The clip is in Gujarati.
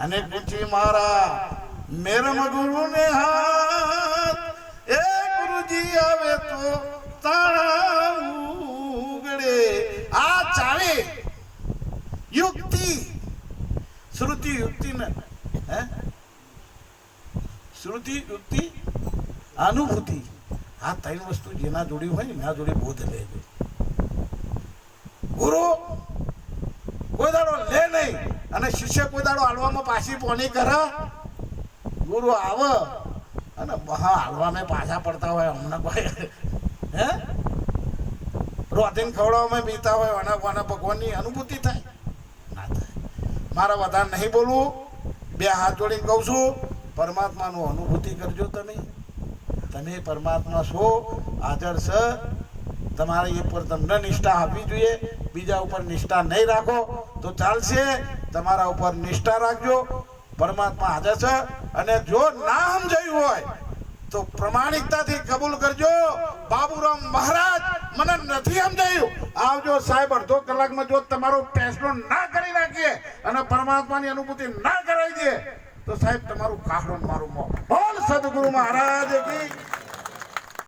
અને ગુંચી મારા મેરમ ગુરુ ને હાથ એ ગુરુજી આવે તો તાળા ઉગડે આ ચાવે યુક્તિ શ્રુતિ યુક્તિ ને હે શ્રુતિ યુક્તિ અનુભૂતિ આ ત્રણ વસ્તુ જેના જોડી હોય ને એના જોડી બોધ લેજો ગુરુ કોઈ દાડો લે નહીં અને શિષ્ય કોઈ દાડો હાલવામાં પાછી પોની કરે ગુરુ આવે અને બહા હાલવામાં પાછા પડતા હોય હમણાં કોઈ હે રોધીને ખવડાવવામાં બીતા હોય અને કોના ભગવાનની અનુભૂતિ થાય ના થાય મારા વધારે નહીં બોલવું બે હાથ જોડીને કહું છું પરમાત્માનું અનુભૂતિ કરજો તમે પરમાત્મા છો હાજર છે તમારે એ પર તમને નિષ્ઠા આપવી જોઈએ બીજા ઉપર નિષ્ઠા નહીં રાખો તો ચાલશે તમારા ઉપર નિષ્ઠા રાખજો પરમાત્મા હાજર છે અને જો ના સમજાયું હોય તો પ્રમાણિકતાથી કબૂલ કરજો બાબુરામ મહારાજ મને નથી સમજાયું આવજો સાહેબ અડધો કલાકમાં જો તમારો ફેસલો ના કરી નાખીએ અને પરમાત્માની અનુભૂતિ ના કરાવી દે તો સાહેબ તમારું કાહડો મારું મોં બોલ સદગુરુ મહારાજ કી